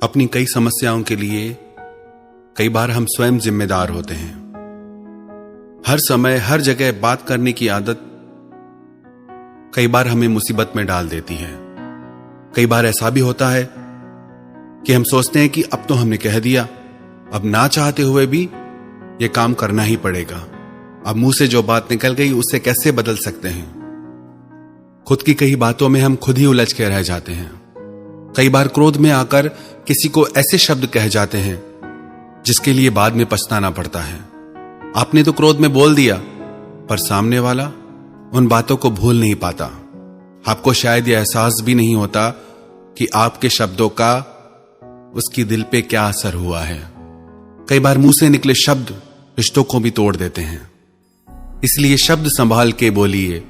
अपनी कई समस्याओं के लिए कई बार हम स्वयं जिम्मेदार होते हैं। हर समय हर जगह बात करने की आदत कई बार हमें मुसीबत में डाल देती है। कई बार ऐसा भी होता है कि हम सोचते हैं कि अब तो हमने कह दिया, अब ना चाहते हुए भी यह काम करना ही पड़ेगा। अब मुंह से जो बात निकल गई उससे कैसे बदल सकते हैं। खुद की कई बातों में हम खुद ही उलझ के रह जाते हैं। कई बार क्रोध में आकर किसी को ऐसे शब्द कह जाते हैं जिसके लिए बाद में पछताना पड़ता है। आपने तो क्रोध में बोल दिया, पर सामने वाला उन बातों को भूल नहीं पाता। आपको शायद यह एहसास भी नहीं होता कि आपके शब्दों का उसकी दिल पे क्या असर हुआ है। कई बार मुंह से निकले शब्द रिश्तों को भी तोड़ देते हैं। इसलिए शब्द संभाल के बोलिए।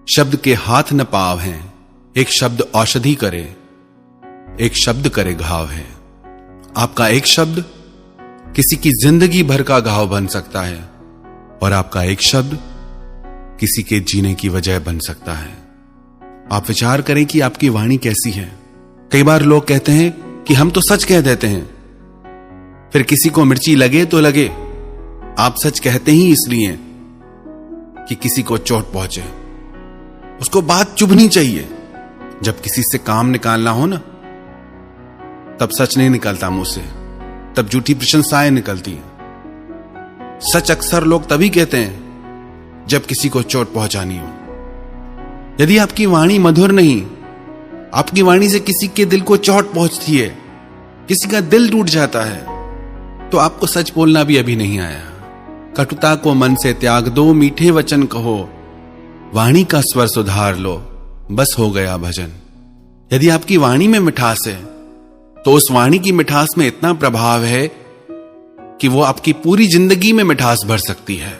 शब्द के हाथ न पाव हैं, एक शब्द औषधि करे, एक शब्द करे घाव है। आपका एक शब्द किसी की जिंदगी भर का घाव बन सकता है और आपका एक शब्द किसी के जीने की वजह बन सकता है। आप विचार करें कि आपकी वाणी कैसी है। कई बार लोग कहते हैं कि हम तो सच कह देते हैं, फिर किसी को मिर्ची लगे तो लगे। आप सच कहते ही इसलिए कि किसी को चोट पहुंचे। उसको बात चुभनी चाहिए। जब किसी से काम निकालना हो ना, तब सच नहीं निकलता मुंह से, तब झूठी प्रशंसाएं निकलती हैं। सच अक्सर लोग तभी कहते हैं जब किसी को चोट पहुंचानी हो। यदि आपकी वाणी मधुर नहीं, आपकी वाणी से किसी के दिल को चोट पहुंचती है, किसी का दिल टूट जाता है, तो आपको सच बोलना भी अभी नहीं आया। कटुता को मन से त्याग दो, मीठे वचन कहो, वाणी का स्वर सुधार लो, बस हो गया भजन। यदि आपकी वाणी में मिठास है तो उस वाणी की मिठास में इतना प्रभाव है कि वो आपकी पूरी जिंदगी में मिठास भर सकती है।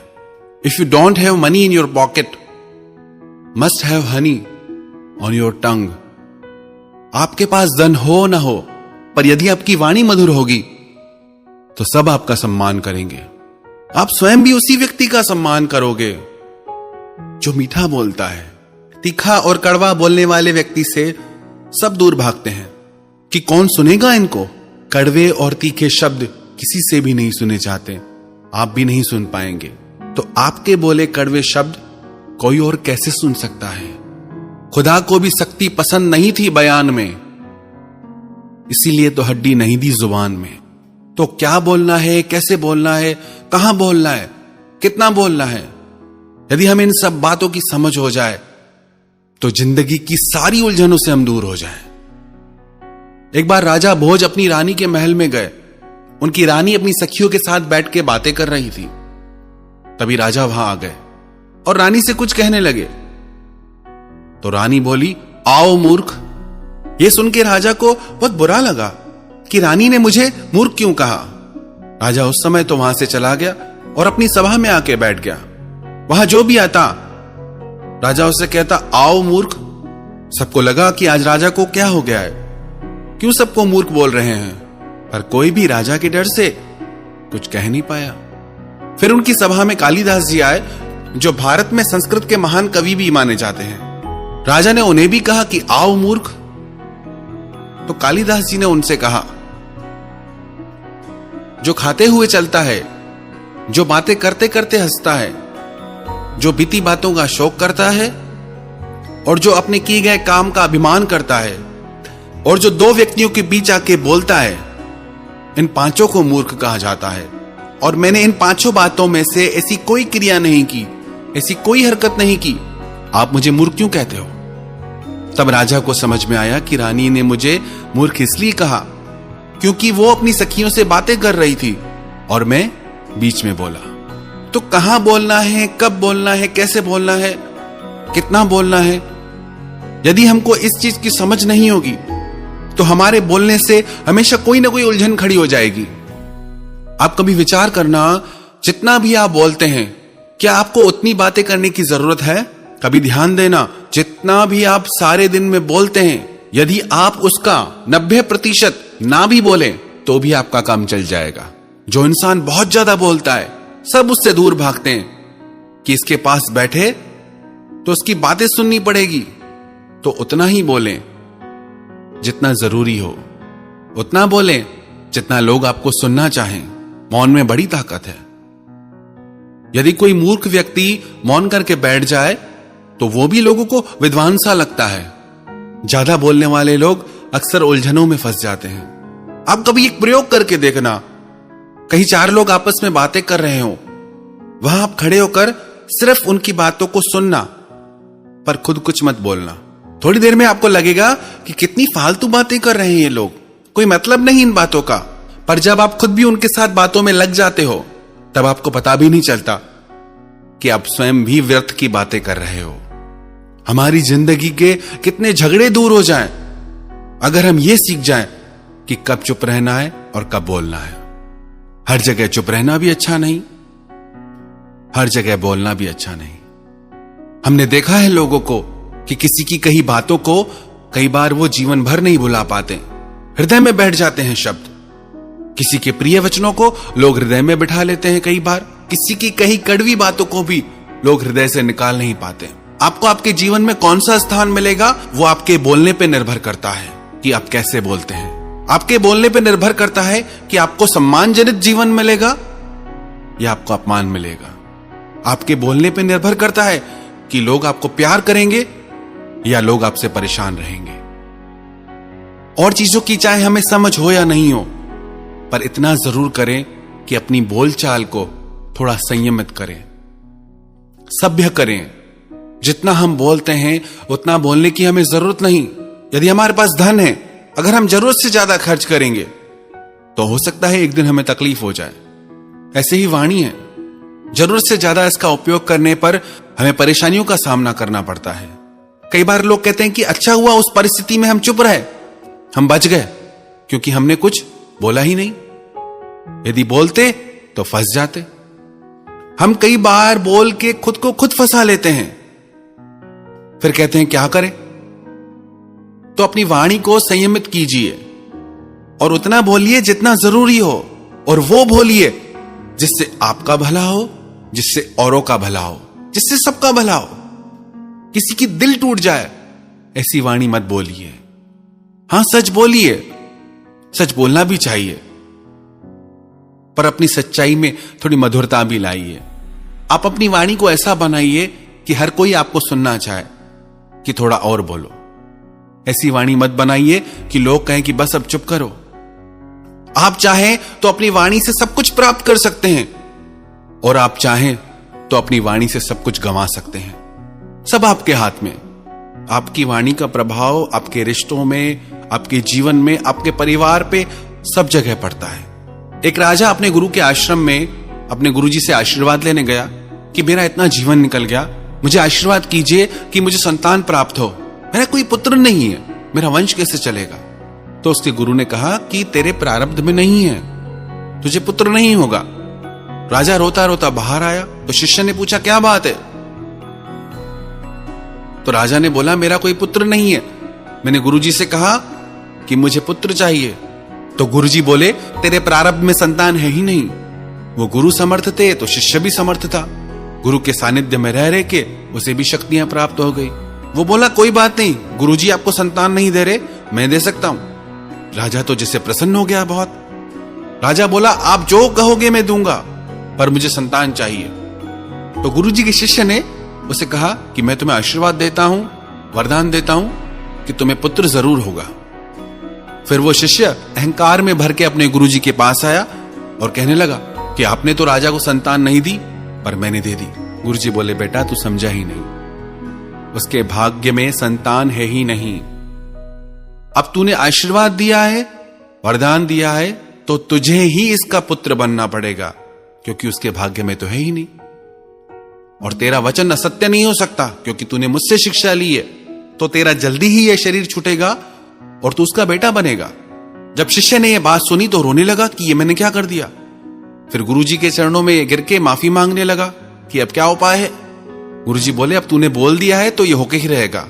If you don't have money in your pocket, must have Honey on your tongue. आपके पास धन हो ना हो, पर यदि आपकी वाणी मधुर होगी तो सब आपका सम्मान करेंगे। आप स्वयं भी उसी व्यक्ति का सम्मान करोगे जो मीठा बोलता है। तीखा और कड़वा बोलने वाले व्यक्ति से सब दूर भागते हैं कि कौन सुनेगा इनको। कड़वे और तीखे शब्द किसी से भी नहीं सुने जाते, आप भी नहीं सुन पाएंगे। तो आपके बोले कड़वे शब्द कोई और कैसे सुन सकता है। खुदा को भी सख्ती पसंद नहीं थी बयान में, इसीलिए तो हड्डी नहीं दी जुबान में। तो क्या बोलना है, कैसे बोलना है, कहां बोलना है, कितना बोलना है, यदि हमें इन सब बातों की समझ हो जाए तो जिंदगी की सारी उलझनों से हम दूर हो जाएं। एक बार राजा भोज अपनी रानी के महल में गए। उनकी रानी अपनी सखियों के साथ बैठ के बातें कर रही थी। तभी राजा वहां आ गए और रानी से कुछ कहने लगे। तो रानी बोली, आओ मूर्ख। यह सुन के राजा को बहुत बुरा लगा कि रानी ने मुझे मूर्ख क्यों कहा। राजा उस समय तो वहां से चला गया और अपनी सभा में आके बैठ गया। वहां जो भी आता राजा उससे कहता, आओ मूर्ख। सबको लगा कि आज राजा को क्या हो गया है, क्यों सबको मूर्ख बोल रहे हैं, पर कोई भी राजा के डर से कुछ कह नहीं पाया। फिर उनकी सभा में कालिदास जी आए, जो भारत में संस्कृत के महान कवि भी माने जाते हैं। राजा ने उन्हें भी कहा कि आओ मूर्ख। तो कालिदास जी ने उनसे कहा, जो खाते हुए चलता है, जो बातें करते करते हंसता है, जो बीती बातों का शौक करता है और जो अपने किए गए काम का अभिमान करता है और जो दो व्यक्तियों के बीच आके बोलता है, इन पांचों को मूर्ख कहा जाता है। और मैंने इन पांचों बातों में से ऐसी कोई क्रिया नहीं की, ऐसी कोई हरकत नहीं की, आप मुझे मूर्ख क्यों कहते हो। तब राजा को समझ में आया कि रानी ने मुझे मूर्ख इसलिए कहा क्योंकि वो अपनी सखियों से बातें कर रही थी और मैं बीच में बोला। तो कहां बोलना है, कब बोलना है, कैसे बोलना है, कितना बोलना है, यदि हमको इस चीज की समझ नहीं होगी तो हमारे बोलने से हमेशा कोई ना कोई उलझन खड़ी हो जाएगी। आप कभी विचार करना, जितना भी आप बोलते हैं, क्या आपको उतनी बातें करने की जरूरत है। कभी ध्यान देना, जितना भी आप सारे दिन में बोलते हैं, यदि आप उसका 90% ना भी बोलें तो भी आपका काम चल जाएगा। जो इंसान बहुत ज्यादा बोलता है, सब उससे दूर भागते हैं कि इसके पास बैठे तो उसकी बातें सुननी पड़ेगी, तो उतना ही बोलें जितना जरूरी हो। उतना बोलें जितना लोग आपको सुनना चाहें। मौन में बड़ी ताकत है। यदि कोई मूर्ख व्यक्ति मौन करके बैठ जाए तो वो भी लोगों को विद्वान सा लगता है। ज्यादा बोलने वाले लोग अक्सर उलझनों में फंस जाते हैं। आप कभी एक प्रयोग करके देखना, कहीं 4 लोग आपस में बातें कर रहे हो, वहां आप खड़े होकर सिर्फ उनकी बातों को सुनना, पर खुद कुछ मत बोलना। थोड़ी देर में आपको लगेगा कि कितनी फालतू बातें कर रहे हैं ये लोग, कोई मतलब नहीं इन बातों का। पर जब आप खुद भी उनके साथ बातों में लग जाते हो, तब आपको पता भी नहीं चलता कि आप स्वयं भी व्यर्थ की बातें कर रहे हो। हमारी जिंदगी के कितने झगड़े दूर हो जाएं अगर हम ये सीख जाएं कि कब चुप रहना है और कब बोलना है। हर जगह चुप रहना भी अच्छा नहीं, हर जगह बोलना भी अच्छा नहीं। हमने देखा है लोगों को कि किसी की कही बातों को कई बार वो जीवन भर नहीं भुला पाते, हृदय में बैठ जाते हैं शब्द। किसी के प्रिय वचनों को लोग हृदय में बिठा लेते हैं, कई बार किसी की कही कड़वी बातों को भी लोग हृदय से निकाल नहीं पाते। आपको आपके जीवन में कौन सा स्थान मिलेगा वो आपके बोलने पे निर्भर करता है कि आप कैसे बोलते हैं। आपके बोलने पे निर्भर करता है कि आपको सम्मानजनक जीवन मिलेगा या आपको अपमान मिलेगा। आपके बोलने पे निर्भर करता है कि लोग आपको प्यार करेंगे या लोग आपसे परेशान रहेंगे। और चीजों की चाहे हमें समझ हो या नहीं हो, पर इतना जरूर करें कि अपनी बोलचाल को थोड़ा संयमित करें, सभ्य करें। जितना हम बोलते हैं उतना बोलने की हमें जरूरत नहीं। यदि हमारे पास धन है, अगर हम जरूरत से ज्यादा खर्च करेंगे तो हो सकता है एक दिन हमें तकलीफ हो जाए। ऐसे ही वाणी है, जरूरत से ज्यादा इसका उपयोग करने पर हमें परेशानियों का सामना करना पड़ता है। कई बार लोग कहते हैं कि अच्छा हुआ उस परिस्थिति में हम चुप रहे, हम बच गए, क्योंकि हमने कुछ बोला ही नहीं। यदि बोलते तो फंस जाते। हम कई बार बोल के खुद को खुद फंसा लेते हैं, फिर कहते हैं क्या करें। तो अपनी वाणी को संयमित कीजिए और उतना बोलिए जितना जरूरी हो, और वो बोलिए जिससे आपका भला हो, जिससे औरों का भला हो, जिससे सबका भला हो। किसी की दिल टूट जाए ऐसी वाणी मत बोलिए। हां, सच बोलिए, सच बोलना भी चाहिए, पर अपनी सच्चाई में थोड़ी मधुरता भी लाइए। आप अपनी वाणी को ऐसा बनाइए कि हर कोई आपको सुनना चाहे कि थोड़ा और बोलो। ऐसी वाणी मत बनाइए कि लोग कहें कि बस अब चुप करो। आप चाहें तो अपनी वाणी से सब कुछ प्राप्त कर सकते हैं, और आप चाहें तो अपनी वाणी से सब कुछ गंवा सकते हैं। सब आपके हाथ में। आपकी वाणी का प्रभाव आपके रिश्तों में, आपके जीवन में, आपके परिवार पे, सब जगह पड़ता है। एक राजा अपने गुरु के आश्रम में अपने गुरुजी से आशीर्वाद लेने गया कि मेरा इतना जीवन निकल गया, मुझे आशीर्वाद कीजिए कि मुझे संतान प्राप्त हो। मेरा कोई पुत्र नहीं है, मेरा वंश कैसे चलेगा। तो उसके गुरु ने कहा कि तेरे प्रारब्ध में नहीं है, तुझे पुत्र नहीं होगा। राजा रोता रोता बाहर आया तो शिष्य ने पूछा क्या बात है। तो राजा ने बोला मेरा कोई पुत्र नहीं है, मैंने गुरुजी से कहा कि मुझे पुत्र चाहिए। तो गुरुजी बोले तेरे प्रारब्ध में संतान है ही नहीं। वो गुरु समर्थ थे तो शिष्य भी समर्थ था। गुरु के सानिध्य में रह के उसे भी शक्तियां प्राप्त हो गई। वो बोला कोई बात नहीं, गुरुजी आपको संतान नहीं दे रहे, मैं दे सकता हूं। राजा तो जिससे प्रसन्न हो गया बहुत। राजा बोला आप जो कहोगे मैं दूंगा, पर मुझे संतान चाहिए। तो गुरुजी के शिष्य ने उसे कहा कि मैं तुम्हें आशीर्वाद देता हूं, वरदान देता हूं कि तुम्हें पुत्र जरूर होगा। फिर वो शिष्य अहंकार में भर के अपने गुरुजी के पास आया और कहने लगा कि आपने तो राजा को संतान नहीं दी, पर मैंने दे दी। गुरुजी बोले बेटा तू समझा ही नहीं, उसके भाग्य में संतान है ही नहीं। अब तूने आशीर्वाद दिया है, वरदान दिया है, तो तुझे ही इसका पुत्र बनना पड़ेगा, क्योंकि उसके भाग्य में तो है ही नहीं। और तेरा वचन असत्य नहीं हो सकता, क्योंकि तूने मुझसे शिक्षा ली है, तो तेरा जल्दी ही यह शरीर छूटेगा और तू उसका बेटा बनेगा। जब शिष्य ने यह बात सुनी तो रोने लगा कि ये मैंने क्या कर दिया। फिर गुरुजी के चरणों में गिर के माफी मांगने लगा कि अब क्या उपाय है। गुरुजी बोले अब तूने बोल दिया है तो ये होके ही रहेगा,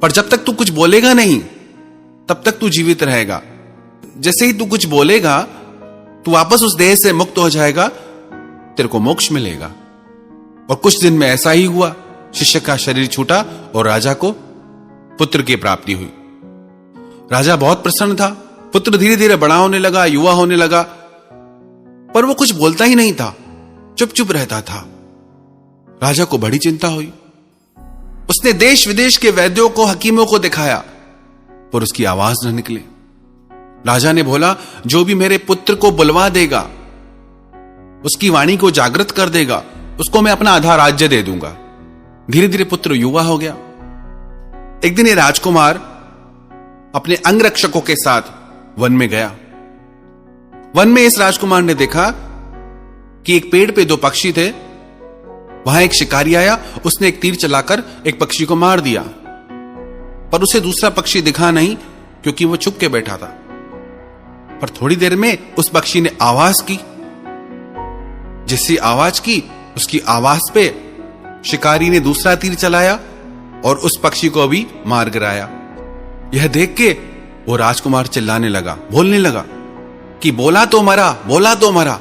पर जब तक तू कुछ बोलेगा नहीं तब तक तू जीवित रहेगा। जैसे ही तू कुछ बोलेगा तू वापस उस देह से मुक्त हो जाएगा, तेरे को मोक्ष मिलेगा। और कुछ दिन में ऐसा ही हुआ, शिष्य का शरीर छूटा और राजा को पुत्र की प्राप्ति हुई। राजा बहुत प्रसन्न था, पुत्र धीरे धीरे बड़ा होने लगा, युवा होने लगा, पर वो कुछ बोलता ही नहीं था, चुप चुप रहता था। राजा को बड़ी चिंता हुई। उसने देश विदेश के वैद्यों को, हकीमों को दिखाया, पर उसकी आवाज न निकले। राजा ने बोला, जो भी मेरे पुत्र को बुलवा देगा, उसकी वाणी को जागृत कर देगा, उसको मैं अपना आधा राज्य दे दूंगा। धीरे धीरे पुत्र युवा हो गया। एक दिन ये राजकुमार अपने अंगरक्षकों के साथ वन में गया। वन में इस राजकुमार ने देखा कि एक पेड़ पे दो पक्षी थे। वहां एक शिकारी आया, उसने एक तीर चलाकर एक पक्षी को मार दिया, पर उसे दूसरा पक्षी दिखा नहीं, क्योंकि वो छुप के बैठा था। पर थोड़ी देर में उस पक्षी ने आवाज की। जैसी आवाज की, उसकी आवाज पे शिकारी ने दूसरा तीर चलाया और उस पक्षी को भी मार गिराया। यह देख के वो राजकुमार चिल्लाने लगा, बोलने लगा कि बोला तो मरा, बोला तो मरा।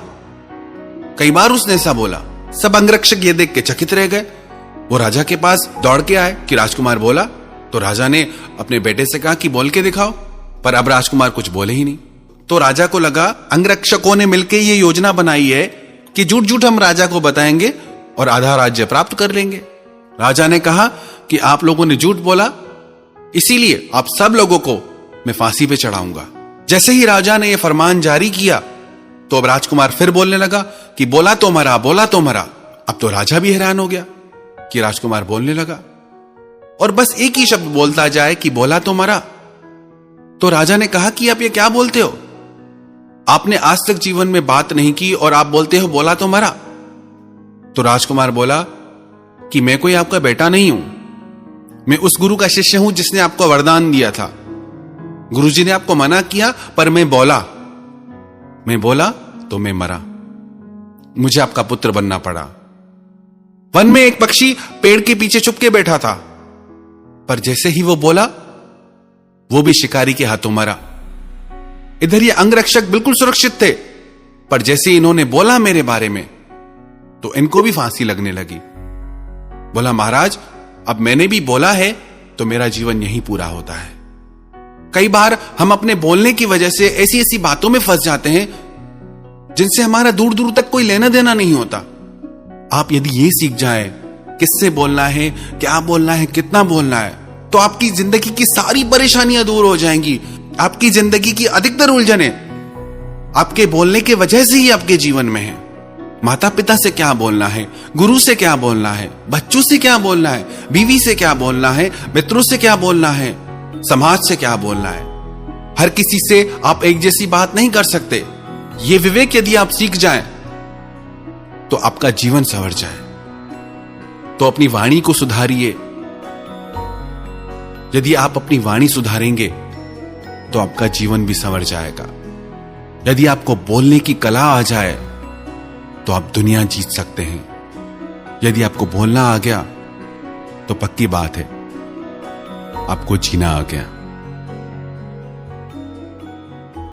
कई बार उसने ऐसा बोला। सब अंगरक्षक ये देख के चकित रह गए। वो राजा के पास दौड़ के आए कि राजकुमार बोला। तो राजा ने अपने बेटे से कहा कि बोल के दिखाओ, पर अब राजकुमार कुछ बोले ही नहीं। तो राजा को लगा अंगरक्षकों ने मिलकर ये योजना बनाई है कि झूठ झूठ हम राजा को बताएंगे और आधा राज्य प्राप्त कर लेंगे। राजा ने कहा कि आप लोगों ने झूठ बोला, इसीलिए आप सब लोगों को मैं फांसी पे चढ़ाऊंगा। जैसे ही राजा ने यह फरमान जारी किया, तो अब राजकुमार फिर बोलने लगा कि बोला तो मरा, बोला तो मरा। अब तो राजा भी हैरान हो गया कि राजकुमार बोलने लगा और बस एक ही शब्द बोलता जाए कि बोला तो मरा। तो राजा ने कहा कि आप ये क्या बोलते हो? आपने आज तक जीवन में बात नहीं की और आप बोलते हो बोला तो मरा। तो राजकुमार बोला कि मैं कोई आपका बेटा नहीं हूं, मैं उस गुरु का शिष्य हूं जिसने आपको वरदान दिया था। गुरुजी ने आपको मना किया, पर मैं बोला तो मैं मरा। मुझे आपका पुत्र बनना पड़ा। वन में एक पक्षी पेड़ के पीछे छुप के बैठा था, पर जैसे ही वो बोला, वो भी शिकारी के हाथों मरा। इधर ये अंगरक्षक बिल्कुल सुरक्षित थे, पर जैसे इन्होंने बोला मेरे बारे में, तो इनको भी फांसी लगने लगी। बोला, महाराज, अब मैंने भी बोला है तो मेरा जीवन यहीं पूरा होता है। कई बार हम अपने बोलने की वजह से ऐसी ऐसी बातों में फंस जाते हैं जिनसे हमारा दूर दूर तक कोई लेना देना नहीं होता। आप यदि ये सीख जाएं किससे बोलना है, क्या बोलना है, कितना बोलना है, तो आपकी जिंदगी की सारी परेशानियां दूर हो जाएंगी। आपकी जिंदगी की अधिकतर उलझनें आपके बोलने के वजह से ही आपके जीवन में है। माता पिता से क्या बोलना है, गुरु से क्या बोलना है, बच्चों से क्या बोलना है, बीवी से क्या बोलना है, मित्रों से क्या बोलना है, समाज से क्या बोलना है। हर किसी से आप एक जैसी बात नहीं कर सकते। ये विवेक यदि आप सीख जाएं, तो आपका जीवन संवर जाए। तो अपनी वाणी को सुधारिए। यदि आप अपनी वाणी सुधारेंगे, तो आपका जीवन भी संवर जाएगा। यदि आपको बोलने की कला आ जाए, तो आप दुनिया जीत सकते हैं। यदि आपको बोलना आ गया, तो पक्की बात है, आपको जीना आ गया।